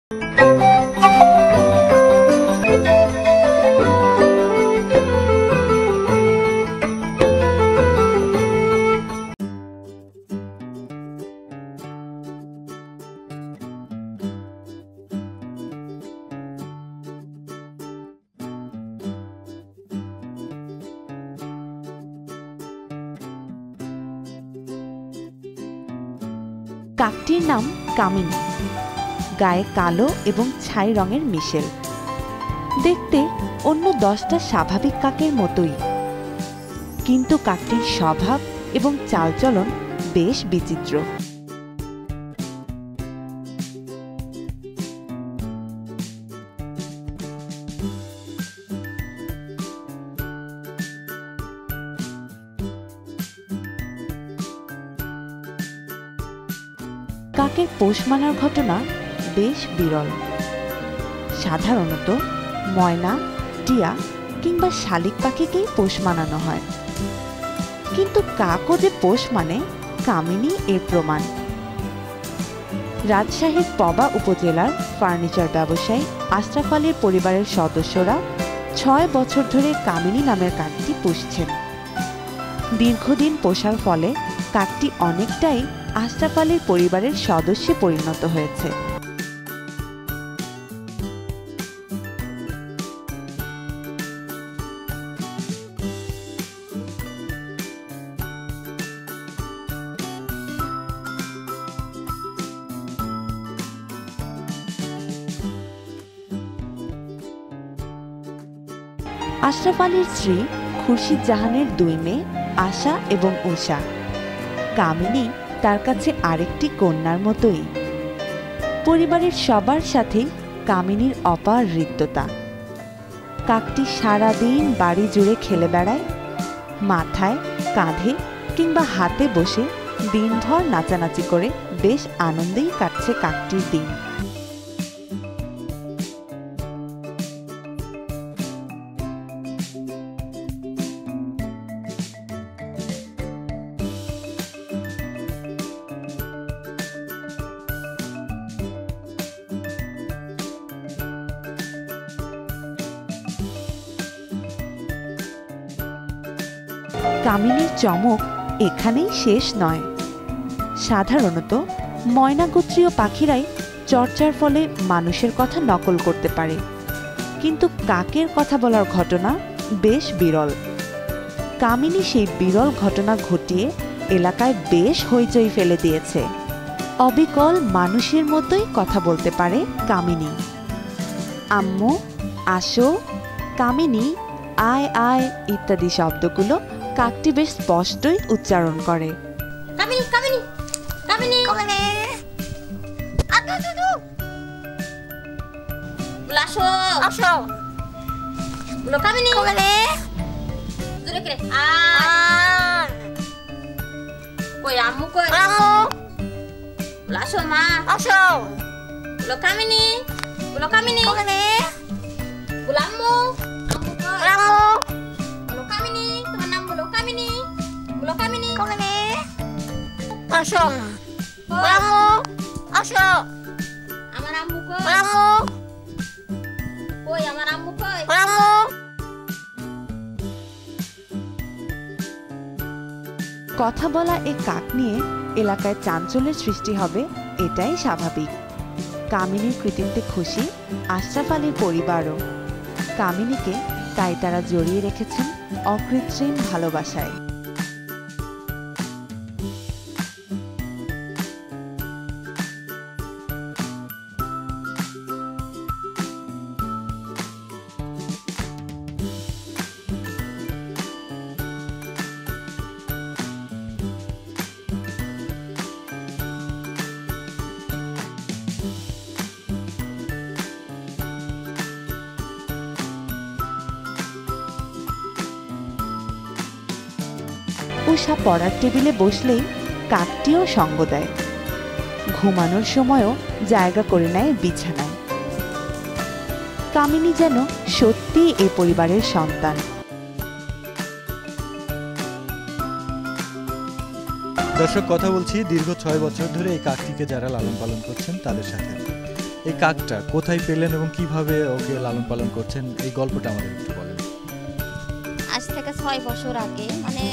কাকটির নাম কামিনী, গায়ে কালো এবং ছাই রঙের মিশেল। দেখতে অন্য 10টা স্বাভাবিক কাকের মতোই, কিন্তু কাকটির স্বভাব এবং চালচলন বেশ বিচিত্র। কাকের পোষ মানার ঘটনা বেশ বিরল। সাধারণত ময়না, টিয়া কিংবা শালিক পাখিকেই পোষ মানানো হয়, কিন্তু কাকও যে পোষ মানে কামিনী এর প্রমাণ। রাজশাহীর পবা উপজেলার ফার্নিচার ব্যবসায়ী আশরাফ আলীর পরিবারের সদস্যরা 6 বছর ধরে কামিনী নামের কাকটি পুষছেন। দীর্ঘদিন পোষার ফলে কাকটি অনেকটাই আশরাফ আলীর পরিবারের সদস্যে পরিণত হয়েছে। আশরাফ আলীর স্ত্রী খুরশিদ জাহানের 2 মেয়ে আশা এবং উষা। কামিনী তার কাছে আরেকটি কন্যার মতোই। পরিবারের সবার সাথেই কামিনীর অপার হৃদ্যতা। কাকটি সারাদিন বাড়ি জুড়ে খেলে বেড়ায়, মাথায়, কাঁধে কিংবা হাতে বসে দিনভর নাচানাচি করে বেশ আনন্দেই কাটছে কাকটির দিন। কামিনীর চমক এখানেই শেষ নয়। সাধারণত ময়নাগোত্রীয় পাখিরাই চর্চার ফলে মানুষের কথা নকল করতে পারে, কিন্তু কাকের কথা বলার ঘটনা বেশ বিরল। কামিনী সেই বিরল ঘটনা ঘটিয়ে এলাকায় বেশ হইচই ফেলে দিয়েছে। অবিকল মানুষের মতোই কথা বলতে পারে কামিনী। আম্মু, আসো, কামিনী, আয় আয় ইত্যাদি শব্দগুলো কাকটি বেশ স্পষ্টই উচ্চারণ করে। কামিনী কামিনী কামিনী কামিনী আসো আসো বলো কামিনী কামিনী দূরে করে কই আম্মু কই আম্মু বলো আসো মা আসো বলো কামিনী কামিনী বলো আম্মু আম্মু কই আম্মু বলো কামিনী তোমার নাম বলো কামিনী বলো কামিনী কামিনী আসো আম্মু আসো আমার আম্মু কই আম্মু কই আমার আম্মু কই আম্মু। কথা বলা এই কাক নিয়ে এলাকায় চাঞ্চল্যের সৃষ্টি হবে এটাই স্বাভাবিক। কামিনীর কৃতিত্বে খুশি আশরাফ আলীর পরিবারও। কামিনীকে তাই তারা জড়িয়ে রেখেছেন অকৃত্রিম ভালোবাসায়। উষা পড়ার টেবিলে বসলেই কাকটিও সঙ্গ দেয়। ঘুমানোর সময়ও জায়গা করে নেয় বিছানায়। কামিনী যেন সত্যি এ পরিবারের সন্তান। দর্শক, কথা বলছি দীর্ঘ 6 বছর ধরে এই কাকটিকে যারা লালন পালন করছেন তাদের সাথে। এই কাকটা কোথায় পেলেন এবং কিভাবে ওকে লালন পালন করছেন, এই গল্পটা আমাদের একটু বলেন। আজ থেকে 6 বছর আগে, মানে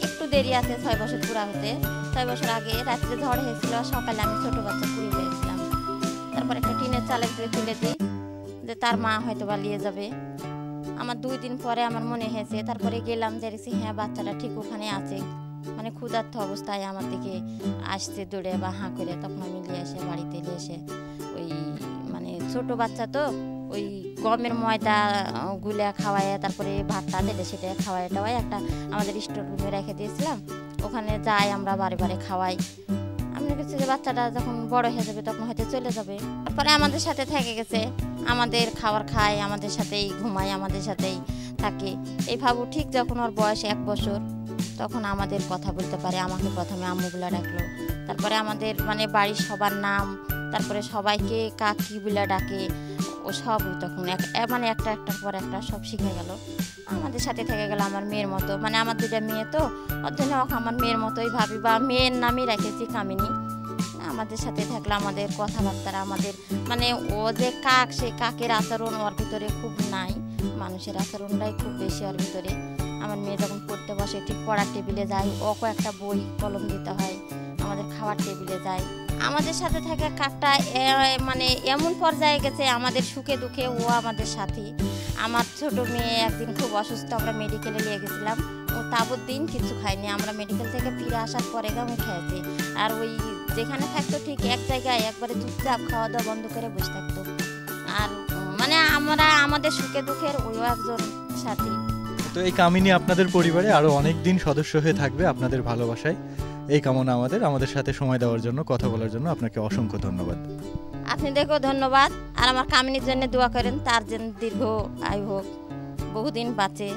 একটু দেরি আছে 6 বছর পুরা হতে। 6 বছর আগে রাত্রে ঝড় হয়েছিল, সকালে আমি ছোট বাচ্চা পুরি হয়েছিলাম। তারপর একটা টিনের চালের উপরে তুলে দিই যে তার মা হয়তো বা নিয়ে যাবে। আমার 2 দিন পরে আমার মনে হয়েছে, তারপরে গেলাম যে দেখছি হ্যাঁ বাচ্চাটা ঠিক ওখানে আছে, মানে ক্ষুধার্ত অবস্থায় আমার দিকে আসছে দৌড়ে বা হাঁ করে। তখন আমি নিয়ে এসে বাড়িতে নিয়ে এসে ওই মানে ছোট বাচ্চা তো ওই গমের ময়দা গুলে খাওয়ায়, তারপরে ভাতটা দিলে সেটা খাওয়ায় টাওয়ায় একটা আমাদের স্টোর রুমে রেখে দিয়েছিলাম। ওখানে যাই আমরা বারে বারে খাওয়াই। আমি দেখেছি যে বাচ্চাটা যখন বড় হয়ে যাবে তখন হয়তো চলে যাবে। তারপরে আমাদের সাথে থেকে গেছে, আমাদের খাবার খায়, আমাদের সাথেই ঘুমায়, আমাদের সাথেই থাকে। এই ভাবু ঠিক যখন ওর বয়স 1 বছর তখন আমাদের কথা বলতে পারে। আমাকে প্রথমে আম্মুগুলা ডাকলো, তারপরে আমাদের মানে বাড়ির সবার নাম, তারপরে সবাইকে কাকি বলে ডাকে। ও সব তখন মানে একটার পর একটা সব শিখে গেল, আমাদের সাথে থেকে গেল আমার মেয়ের মতো। মানে আমার 2টা মেয়ে তো, ওর জন্য ওকে আমার মেয়ের মতোই ভাবি, বা মেয়ের নামই রেখেছি কামিনী। আমাদের সাথে থাকলে আমাদের কথাবার্তা, আমাদের মানে ও যে কাক, সেই কাকের আচরণ ওর ভিতরে খুব নাই, মানুষের আচরণটাই খুব বেশি ওর ভিতরে। আমার মেয়ে যখন পড়তে বসে ঠিক পড়ার টেবিলে যায়, ওকে একটা বই কলম দিতে হয়, আমাদের খাওয়ার টেবিলে যায়। আমাদের সাথে থাকা কাকটা মানে এমন পর্যায়ে গেছে, আমাদের সুখে দুঃখে ও আমাদের সাথী। আমার ছোট মেয়ে একদিন খুব অসুস্থ, আমরা মেডিকেলে নিয়ে গেছিলাম। ও তাবৎ দিন কিছু খায়নি, আমরা মেডিকেল থেকে ফিরে আসার পরে আমি খেয়েছি। আর ওই যেখানে থাকতো ঠিক এক জায়গায় একবারে চুপচাপ খাওয়া দাওয়া বন্ধ করে বসে থাকতো। আর মানে আমরা আমাদের সুখে দুঃখের ওইও একজন সাথী। তো এই কামিনী আপনাদের পরিবারে আরো অনেক দিন সদস্য হয়ে থাকবে আপনাদের ভালোবাসায়, এই কামনা আমাদের সাথে সময় দেওয়ার জন্য, কথা বলার জন্য আপনাকে অসংখ্য ধন্যবাদ। আপনাদেরকেও ধন্যবাদ। আর আমার কামিনীর জন্য দোয়া করেন, তার জন্য দীর্ঘ আয়ু হোক, বহুদিন বাঁচে।